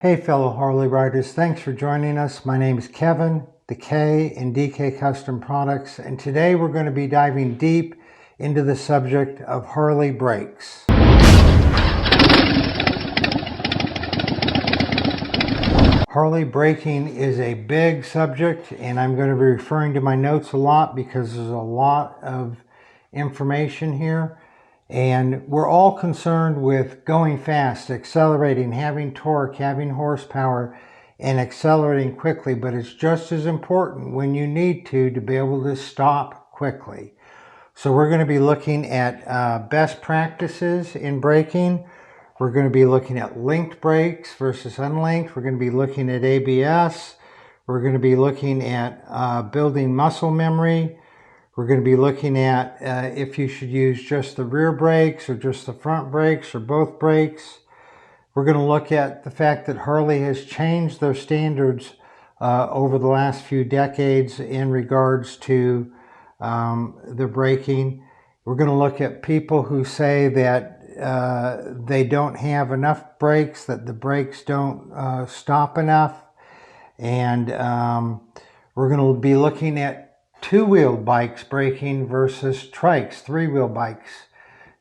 Hey fellow Harley riders, thanks for joining us. My name is Kevin, the K in DK Custom Products, and today we're going to be diving deep into the subject of Harley brakes. Harley braking is a big subject, and I'm going to be referring to my notes a lot because there's a lot of information here. And we're all concerned with going fast, accelerating, having torque, having horsepower, and accelerating quickly. But it's just as important when you need to be able to stop quickly. So we're going to be looking at best practices in braking. We're going to be looking at linked brakes versus unlinked. We're going to be looking at ABS. We're going to be looking at building muscle memory. We're going to be looking at if you should use just the rear brakes or just the front brakes or both brakes. We're going to look at the fact that Harley has changed their standards over the last few decades in regards to the braking. We're going to look at people who say that they don't have enough brakes, that the brakes don't stop enough. And we're going to be looking at two-wheeled bikes braking versus trikes, three-wheel bikes.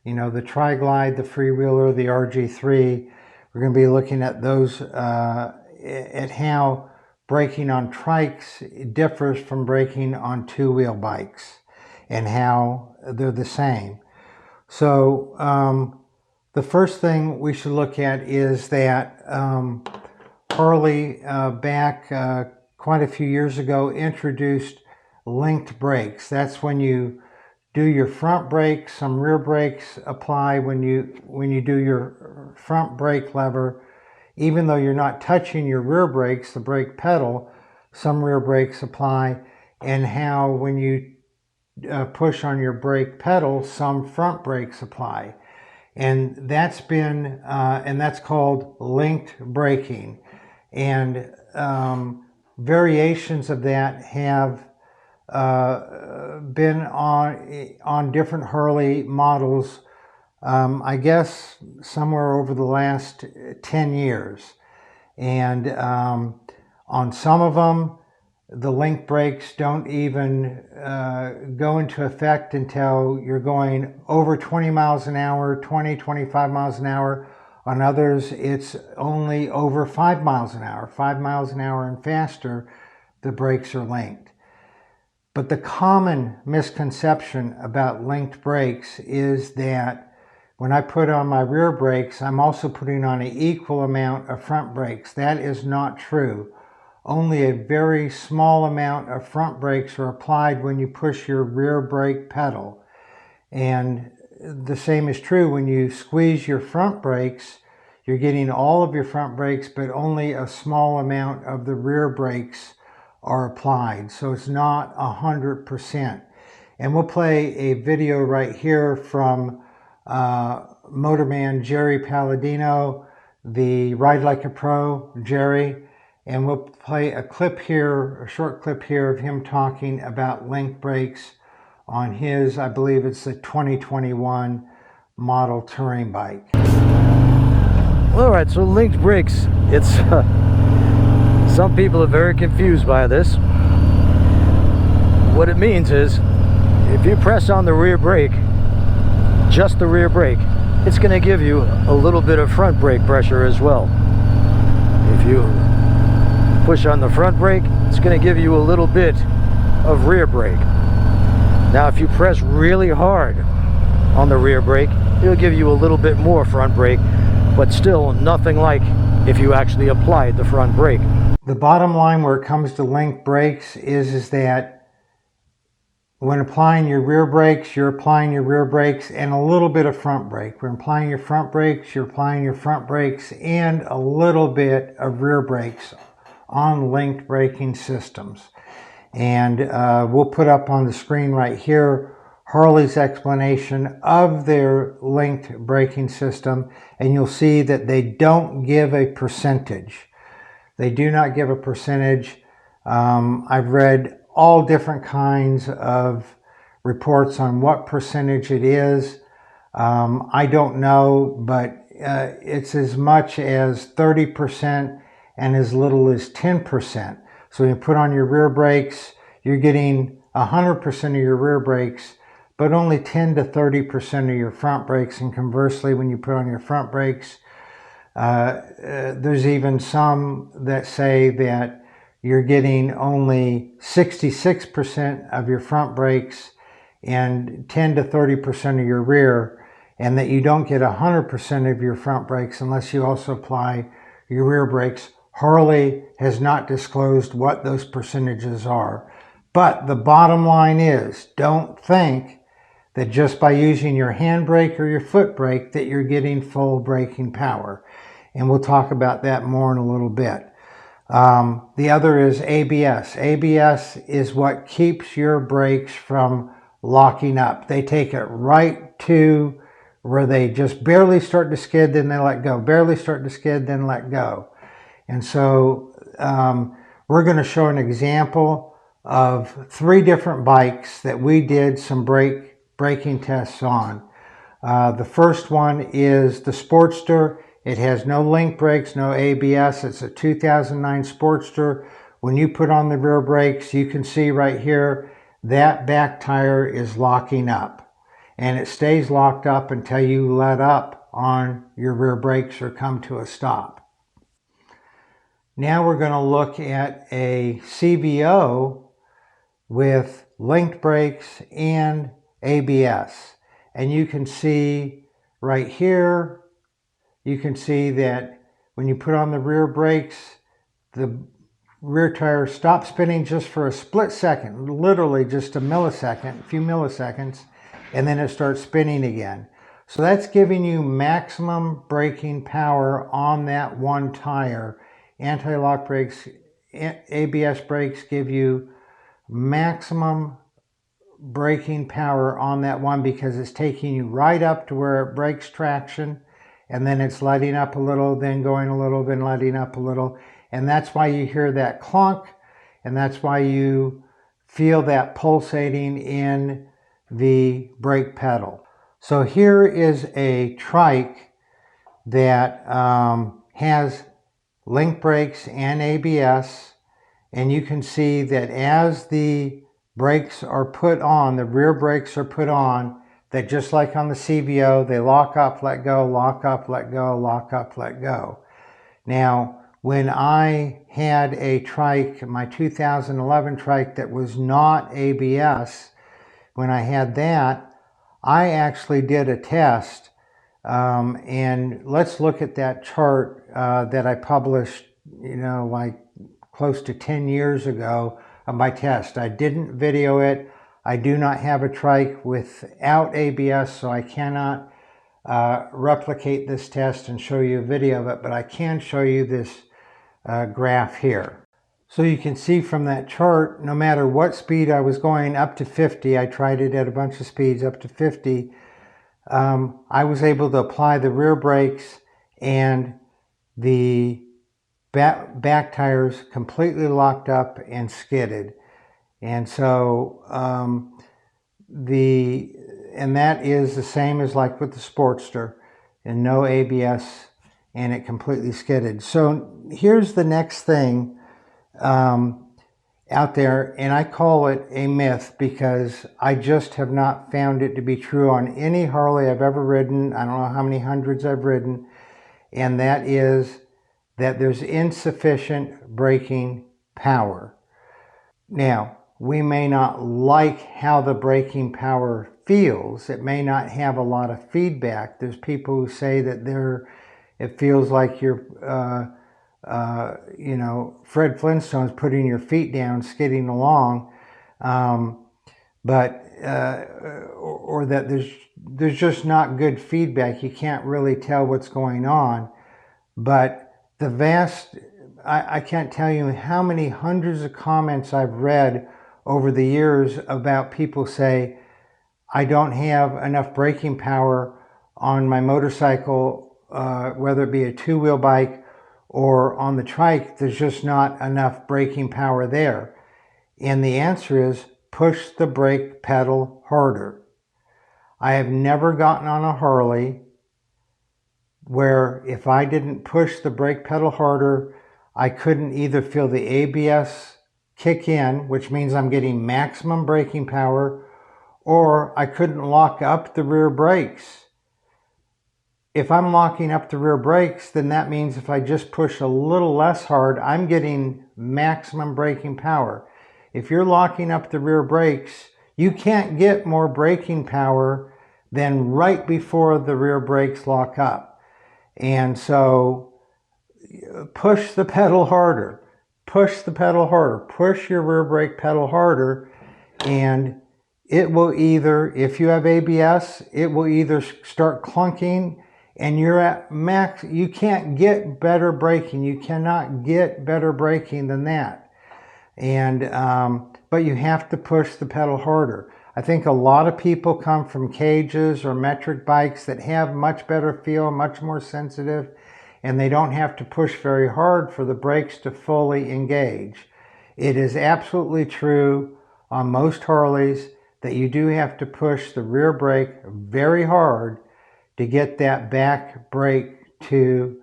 You know, the Tri-Glide, the Freewheeler, the RG3. We're going to be looking at those, at how braking on trikes differs from braking on two-wheel bikes and how they're the same. So the first thing we should look at is that Harley back quite a few years ago introduced linked brakes. That's when you do your front brakes, some rear brakes apply when you do your front brake lever. Even though you're not touching your rear brakes, the brake pedal, some rear brakes apply, and how when you push on your brake pedal, some front brakes apply. And that's been, and that's called linked braking. And variations of that have been on different Harley models, I guess somewhere over the last 10 years. And on some of them, the link brakes don't even go into effect until you're going over 20 miles an hour, 20, 25 miles an hour. On others, it's only over 5 miles an hour. 5 miles an hour and faster, the brakes are linked. But the common misconception about linked brakes is that when I put on my rear brakes, I'm also putting on an equal amount of front brakes. That is not true. Only a very small amount of front brakes are applied when you push your rear brake pedal. And the same is true when you squeeze your front brakes. You're getting all of your front brakes, but only a small amount of the rear brakes are applied. So it's not 100%. And we'll play a video right here from Motorman Jerry Palladino, the Ride Like a Pro Jerry. And we'll play a clip here, a short clip here of him talking about linked brakes on his, I believe it's the 2021 model touring bike. All right, so linked brakes, it's some people are very confused by this. What it means is if you press on the rear brake, just the rear brake, it's going to give you a little bit of front brake pressure as well. If you push on the front brake, it's going to give you a little bit of rear brake. Now if you press really hard on the rear brake, it'll give you a little bit more front brake, but still nothing like if you actually applied the front brake. The bottom line where it comes to linked brakes is that when applying your rear brakes, you're applying your rear brakes and a little bit of front brake. When applying your front brakes, you're applying your front brakes and a little bit of rear brakes on linked braking systems. And we'll put up on the screen right here Harley's explanation of their linked braking system, and you'll see that they don't give a percentage. They do not give a percentage. I've read all different kinds of reports on what percentage it is. I don't know, but it's as much as 30%. and as little as 10%. So when you put on your rear brakes, you're getting 100% of your rear brakes, but only 10 to 30% of your front brakes. And conversely, when you put on your front brakes, there's even some that say that you're getting only 66% of your front brakes and 10 to 30% of your rear, and that you don't get 100% of your front brakes unless you also apply your rear brakes. Harley has not disclosed what those percentages are. But the bottom line is, don't think that just by using your handbrake or your foot brake that you're getting full braking power. And we'll talk about that more in a little bit. The other is ABS. ABS is what keeps your brakes from locking up. They take it right to where they just barely start to skid, then they let go. Barely start to skid, then let go. And so we're going to show an example of 3 different bikes that we did some braking tests on. The first one is the Sportster. It has no link brakes, no ABS. It's a 2009 Sportster. When you put on the rear brakes, you can see right here that back tire is locking up. And it stays locked up until you let up on your rear brakes or come to a stop. Now we're going to look at a CVO with linked brakes and ABS. And you can see right here, you can see that when you put on the rear brakes, the rear tire stops spinning just for a split second, literally just a millisecond, a few milliseconds, and then it starts spinning again. So that's giving you maximum braking power on that one tire. Anti-lock brakes, ABS brakes give you maximum braking power on that one because it's taking you right up to where it breaks traction, and then it's letting up a little, then going a little, then letting up a little. And that's why you hear that clunk, and that's why you feel that pulsating in the brake pedal. So here is a trike that has link brakes and ABS, and you can see that as the brakes are put on, the rear brakes are put on, that just like on the CVO, they lock up, let go, lock up, let go, lock up, let go. Now, when I had a trike, my 2011 trike that was not ABS, when I had that, I actually did a test. And let's look at that chart that I published, like close to 10 years ago of my test. I didn't video it. I do not have a trike without ABS, so I cannot replicate this test and show you a video of it, but I can show you this graph here. So you can see from that chart, no matter what speed I was going, up to 50, I tried it at a bunch of speeds up to 50, I was able to apply the rear brakes and the back tires completely locked up and skidded. And so and that is the same as like with the Sportster, and no ABS, and it completely skidded. So here's the next thing out there, and I call it a myth because I just have not found it to be true on any Harley I've ever ridden. I don't know how many hundreds I've ridden, and that is that there's insufficient braking power. Now, we may not like how the braking power feels. It may not have a lot of feedback. There's people who say that it feels like you're Fred Flintstone's putting your feet down, skidding along, or that there's just not good feedback. You can't really tell what's going on. But I can't tell you how many hundreds of comments I've read over the years about people say, I don't have enough braking power on my motorcycle, whether it be a two-wheel bike or on the trike, there's just not enough braking power there. And the answer is push the brake pedal harder. I have never gotten on a Harley where if I didn't push the brake pedal harder, I couldn't either feel the ABS kick in, which means I'm getting maximum braking power, or I couldn't lock up the rear brakes. If I'm locking up the rear brakes, then that means if I just push a little less hard, I'm getting maximum braking power. If you're locking up the rear brakes, you can't get more braking power than right before the rear brakes lock up. And so push the pedal harder, push the pedal harder, push your rear brake pedal harder, and it will either, if you have ABS, it will either start clunking and you're at max. You can't get better braking. You cannot get better braking than that. And but you have to push the pedal harder. I think a lot of people come from cages or metric bikes that have much better feel, much more sensitive, and they don't have to push very hard for the brakes to fully engage. It is absolutely true on most Harleys that you do have to push the rear brake very hard to get that back brake to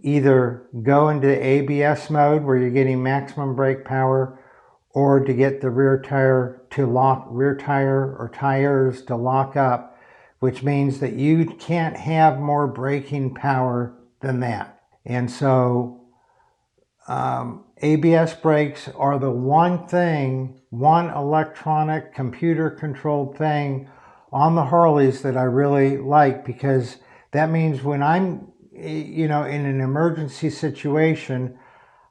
either go into ABS mode where you're getting maximum brake power, or to get the rear tire or tires to lock up, which means that you can't have more braking power than that. And so ABS brakes are the one electronic computer controlled thing on the Harleys that I really like, because that means when I'm in an emergency situation,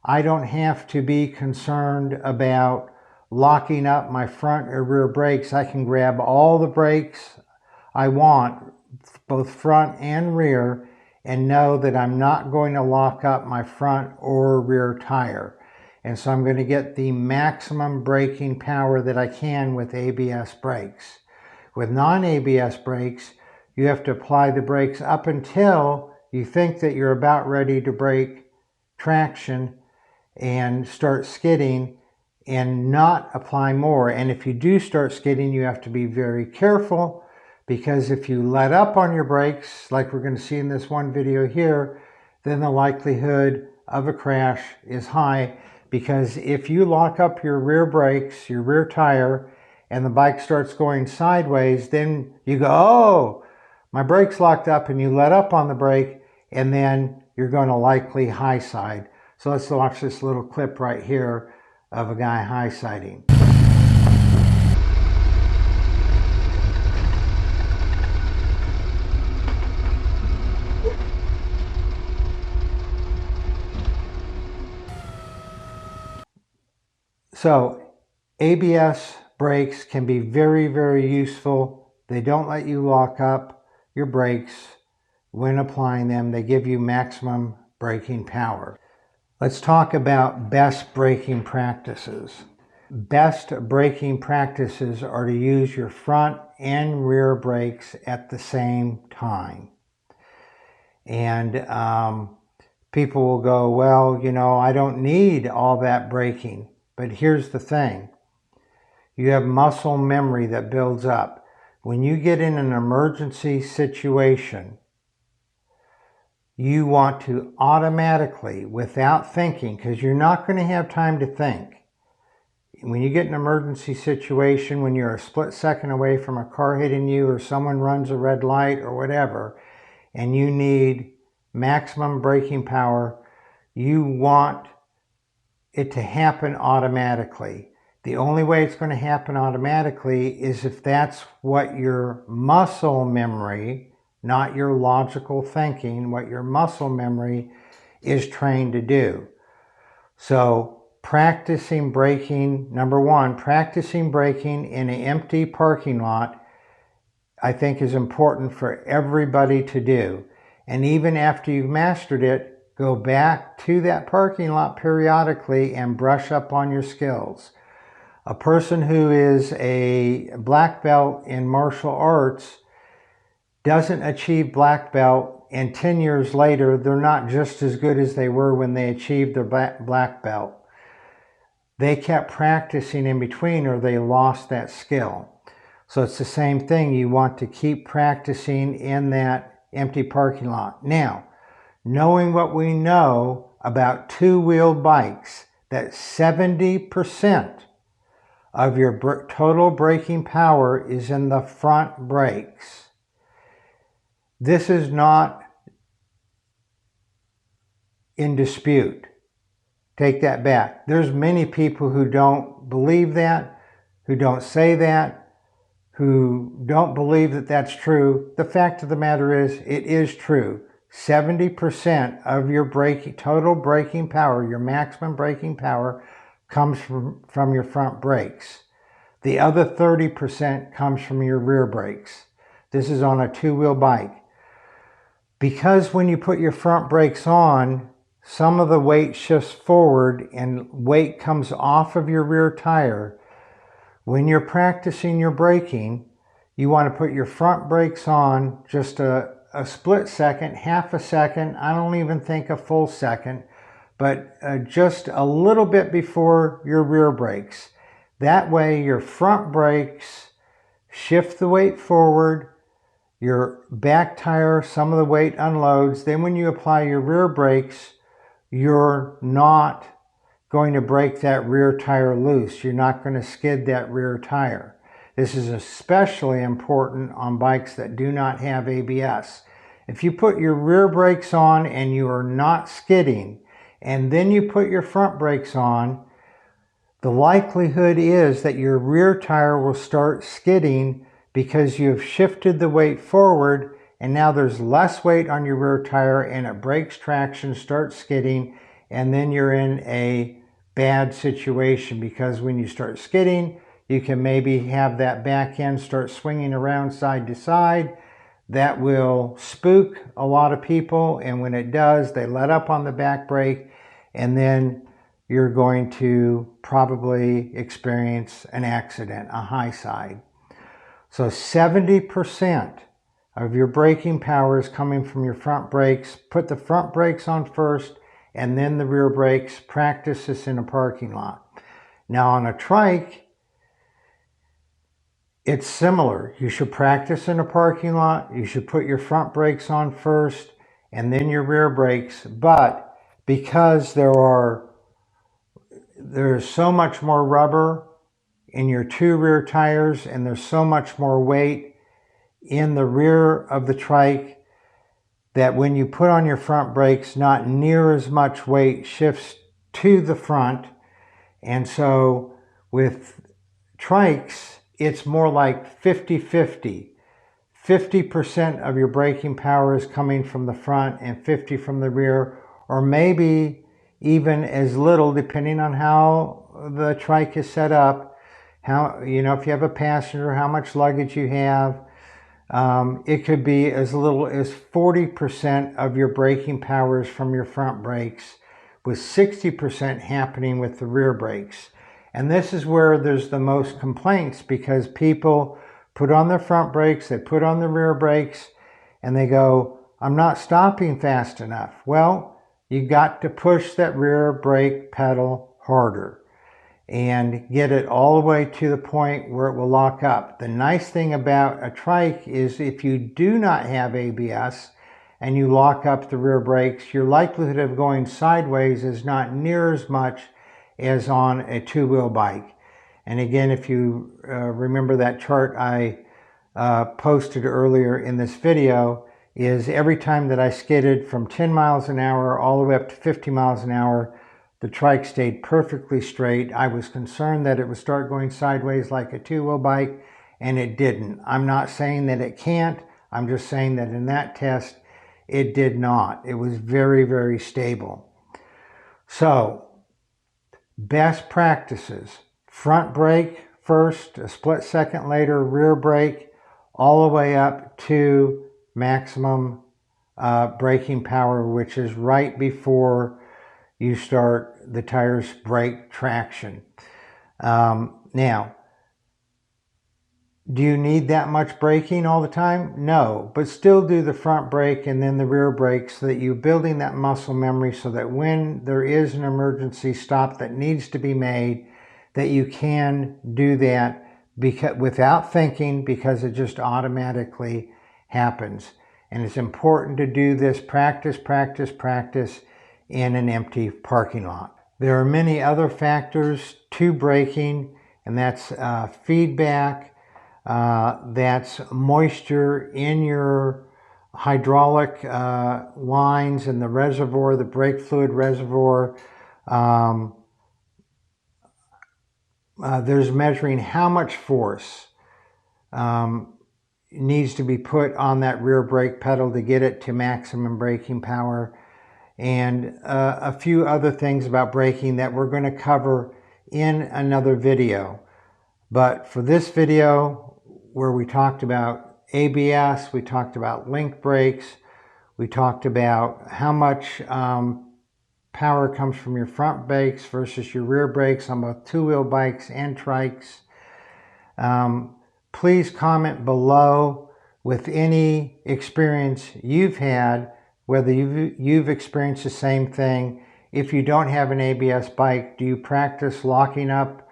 I don't have to be concerned about locking up my front or rear brakes. I can grab all the brakes I want, both front and rear, and know that I'm not going to lock up my front or rear tire. And so I'm going to get the maximum braking power that I can with ABS brakes. With non-ABS brakes, you have to apply the brakes up until you think that you're about ready to break traction and start skidding, and not apply more. And if you do start skidding, you have to be very careful, because if you let up on your brakes, like we're going to see in this one video here, then the likelihood of a crash is high. Because if you lock up your rear brakes, your rear tire, and the bike starts going sideways, then you go, oh, my brake's locked up, and you let up on the brake, and then you're going to likely high side. So let's watch this little clip right here of a guy high siding. So ABS brakes can be very, very useful. They don't let you lock up your brakes when applying them. They give you maximum braking power. Let's talk about best braking practices. Best braking practices are to use your front and rear brakes at the same time. And people will go, well, I don't need all that braking. But here's the thing. You have muscle memory that builds up. When you get in an emergency situation, you want to automatically, without thinking, because you're not going to have time to think. When you get in an emergency situation, when you're a split second away from a car hitting you, or someone runs a red light or whatever, and you need maximum braking power, you want it to happen automatically. The only way it's going to happen automatically is if that's what your muscle memory, not your logical thinking, what your muscle memory is trained to do. So practicing braking, number one, practicing braking in an empty parking lot, I think is important for everybody to do. And even after you've mastered it, go back to that parking lot periodically and brush up on your skills. A person who is a black belt in martial arts doesn't achieve black belt, and 10 years later, they're not just as good as they were when they achieved their black belt. They kept practicing in between, or they lost that skill. So it's the same thing. You want to keep practicing in that empty parking lot. Now, knowing what we know about two-wheeled bikes that 70% of your total braking power is in the front brakes. This is not in dispute. Take that back. There's many people who don't believe that, who don't say that, who don't believe that that's true. The fact of the matter is, it is true. 70% of your total braking power, your maximum braking power, comes from your front brakes. The other 30% comes from your rear brakes. This is on a two-wheel bike. Because when you put your front brakes on, some of the weight shifts forward and weight comes off of your rear tire. When you're practicing your braking, you want to put your front brakes on just a split second, half a second, I don't even think a full second, but just a little bit before your rear brakes. That way your front brakes shift the weight forward, your back tire, some of the weight unloads. Then when you apply your rear brakes, you're not going to break that rear tire loose. You're not going to skid that rear tire. This is especially important on bikes that do not have ABS. If you put your rear brakes on and you are not skidding, and then you put your front brakes on, the likelihood is that your rear tire will start skidding because you have shifted the weight forward, and now there's less weight on your rear tire and it breaks traction, starts skidding, and then you're in a bad situation, because when you start skidding, you can maybe have that back end start swinging around side to side. That will spook a lot of people, and when it does, they let up on the back brake, and then you're going to probably experience an accident, a high side. So 70% of your braking power is coming from your front brakes. Put the front brakes on first and then the rear brakes. Practice this in a parking lot. Now on a trike, it's similar. You should practice in a parking lot. You should put your front brakes on first and then your rear brakes. But because there's so much more rubber in your two rear tires and there's so much more weight in the rear of the trike, that when you put on your front brakes, not near as much weight shifts to the front. And so with trikes, it's more like 50-50. 50% of your braking power is coming from the front and 50% from the rear, or maybe even as little, depending on how the trike is set up. How, if you have a passenger, how much luggage you have. It could be as little as 40% of your braking power is from your front brakes, with 60% happening with the rear brakes. And this is where there's the most complaints, because people put on their front brakes, they put on the rear brakes, and they go, I'm not stopping fast enough. Well, you got to push that rear brake pedal harder and get it all the way to the point where it will lock up. The nice thing about a trike is if you do not have ABS and you lock up the rear brakes, your likelihood of going sideways is not near as much as on a two-wheel bike. And again, if you remember that chart I posted earlier in this video, is every time that I skidded from 10 miles an hour all the way up to 50 miles an hour, the trike stayed perfectly straight. I was concerned that it would start going sideways like a two-wheel bike, and it didn't. I'm not saying that it can't. I'm just saying that in that test, it did not. It was very, very stable. So, best practices. Front brake first, a split second later, rear brake, all the way up to maximum braking power, which is right before you start the tires brake traction. Now, do you need that much braking all the time? No, but still do the front brake and then the rear brake, so that you're building that muscle memory, so that when there is an emergency stop that needs to be made, that you can do that without thinking, because it just automatically happens. And it's important to do this practice, in an empty parking lot. There are many other factors to braking, and that's feedback, that's moisture in your hydraulic lines in the reservoir, the brake fluid reservoir. There's measuring how much force needs to be put on that rear brake pedal to get it to maximum braking power, and a few other things about braking that we're going to cover in another video. But for this video, where we talked about ABS, we talked about link brakes, we talked about how much power comes from your front brakes versus your rear brakes on both two-wheel bikes and trikes. Please comment below with any experience you've had, whether you've experienced the same thing. If you don't have an ABS bike, do you practice locking up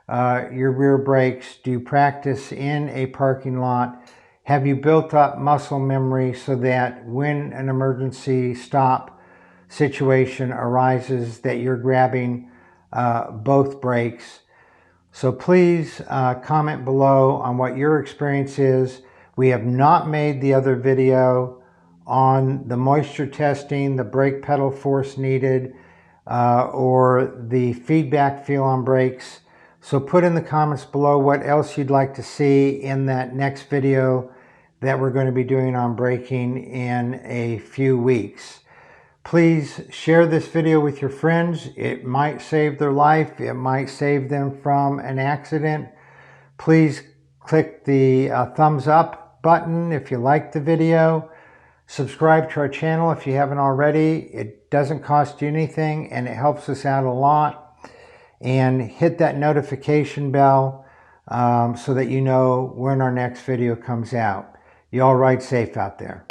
your rear brakes? Do you practice in a parking lot? Have you built up muscle memory so that when an emergency stop situation arises that you're grabbing both brakes? So please comment below on what your experience is. We have not made the other video on the moisture testing, the brake pedal force needed, or the feedback feel on brakes. So put in the comments below what else you'd like to see in that next video that we're going to be doing on braking in a few weeks. Please share this video with your friends. It might save their life. It might save them from an accident. Please click the thumbs up button if you like the video. Subscribe to our channel if you haven't already. It doesn't cost you anything and it helps us out a lot. And hit that notification bell so that you know when our next video comes out. You all ride safe out there.